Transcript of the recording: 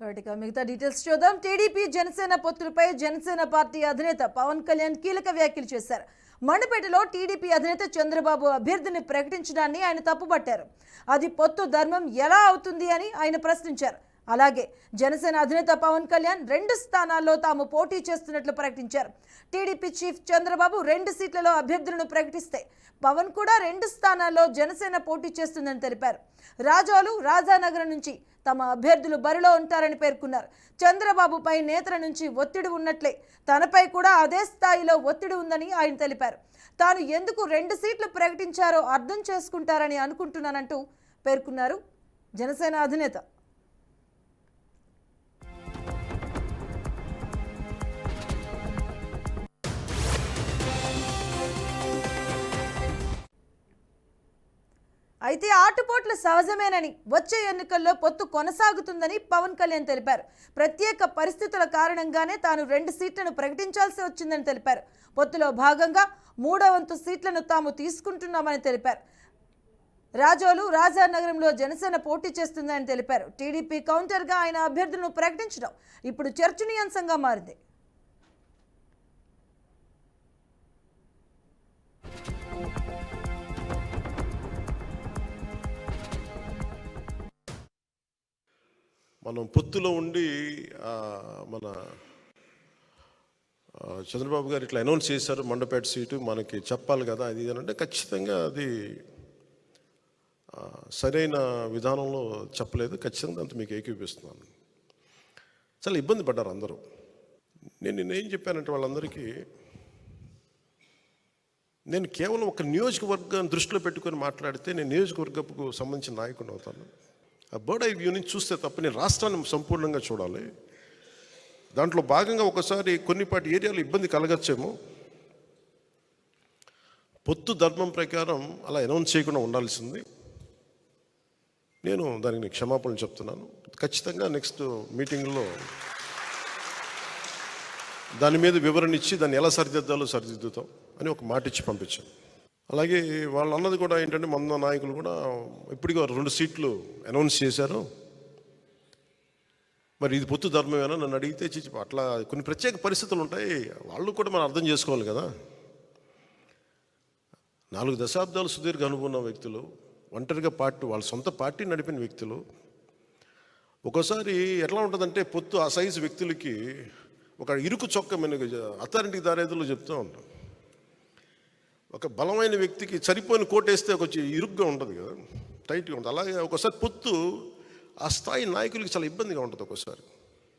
వాటిక మిగతా డీటెయిల్స్ చూద్దాం. TDP Janasena పొత్తులపై Janasena party అధినేత పవన్ కళ్యాణ్ కీలక వ్యాఖ్యలు చేశారు. మండపేటలో టీడీపీ అధినేత చంద్రబాబు అభ్యర్థిని ప్రకటించడాన్ని ఆయన తప్పుపట్టారు. అది పొత్తు ధర్మం ఎలా అవుతుంది అని ఆయన ప్రశ్నించారు. అలాగే జనసేన అధినేత పవన్ కళ్యాణ్ 2 స్థానాల్లో తాము పోటీ చేస్తున్నట్లు ప్రకటించారు. టీడీపీ చీఫ్ చంద్రబాబు 2 సీట్లలో అభ్యర్థులను ప్రకటిస్తే పవన్ కూడా 2 స్థానాల్లో జనసేన పోటీ చేస్తుందని తెలిపారు. రాజోలు, రాజానగరం నుంచి తమ అభ్యర్థులు బరిలో ఉంటారని పేర్కొన్నారు. చంద్రబాబుపై నేతల నుంచి ఒత్తిడి ఉన్నట్లే తనపై కూడా అదే స్థాయిలో ఒత్తిడి ఉందని ఆయన తెలిపారు. తాను ఎందుకు 2 సీట్లు ప్రకటించారో అర్థం చేసుకుంటారని అనుకుంటున్నానంటూ పేర్కొన్నారు జనసేన అధినేత. అయితే ఆటుపోట్లు సహజమేనని, వచ్చే ఎన్నికల్లో పొత్తు కొనసాగుతుందని పవన్ కళ్యాణ్ తెలిపారు. ప్రత్యేక పరిస్థితుల కారణంగానే తాను 2 సీట్లను ప్రకటించాల్సి వచ్చిందని తెలిపారు. పొత్తులో భాగంగా 3వ వంతు సీట్లను తాము తీసుకుంటున్నామని తెలిపారు. రాజోలు, రాజానగరంలో జనసేన పోటీ చేస్తుందని తెలిపారు. టీడీపీ కౌంటర్గా ఆయన అభ్యర్థులను ప్రకటించడం ఇప్పుడు చర్చనీయాంశంగా మారింది. మనం పొత్తులో ఉండి మన చంద్రబాబు గారు ఇట్లా అనౌన్స్ చేశారు, మండపేట సీటు మనకి చెప్పాలి కదా అది అంటే ఖచ్చితంగా అది సరైన విధానంలో చెప్పలేదు. ఖచ్చితంగా అంత మీకు ఏకీపిస్తున్నాను. చాలా ఇబ్బంది పడ్డారు అందరూ. నేనేం చెప్పానంటే వాళ్ళందరికీ నేను కేవలం ఒక నియోజకవర్గాన్ని దృష్టిలో పెట్టుకొని మాట్లాడితే నేను నియోజకవర్గపు సంబంధించిన నాయకుడు అవుతాను. ఆ బర్డ్ ఐ వ్యూ నుంచి చూస్తే తప్ప నేను రాష్ట్రాన్ని సంపూర్ణంగా చూడాలి. దాంట్లో భాగంగా ఒకసారి కొన్నిపాటి ఏరియాలో ఇబ్బంది కలగచ్చేమో. పొత్తు ధర్మం ప్రకారం అలా అనౌన్స్ చేయకుండా ఉండాల్సింది. నేను దానికి క్షమాపణలు చెప్తున్నాను. ఖచ్చితంగా నెక్స్ట్ మీటింగ్లో దాని మీద వివరణ ఇచ్చి దాన్ని ఎలా సరిదిద్దాలో సరిదిద్దుతాం అని ఒక మాట ఇచ్చి పంపించాను. అలాగే వాళ్ళు అన్నది కూడా ఏంటంటే మన నాయకులు కూడా ఇప్పటికీ 2 సీట్లు అనౌన్స్ చేశారు. మరి ఇది పొత్తు ధర్మమేనా నన్ను అడిగితే అట్లా కొన్ని ప్రత్యేక పరిస్థితులు ఉంటాయి. వాళ్ళు కూడా మనం అర్థం చేసుకోవాలి కదా. 4 దశాబ్దాలు సుదీర్ఘ అనుభవం ఉన్న వ్యక్తులు, ఒంటరిగా వాళ్ళ సొంత పార్టీ నడిపిన వ్యక్తులు. ఒక్కోసారి ఎట్లా ఉంటుందంటే పొత్తు ఆ సైజు వ్యక్తులకి ఒక ఇరుకు చొక్కమైన అథారిటీ దారేదులో చెప్తూ ఉంటాం. ఒక బలమైన వ్యక్తికి సరిపోయిన కోటేస్తే కొంచెం ఇరుగ్గా ఉంటుంది కదా, టైట్గా ఉంటుంది. అలాగే ఒకసారి పొత్తు ఆ స్థాయి నాయకులకి చాలా ఇబ్బందిగా ఉంటుంది ఒక్కోసారి.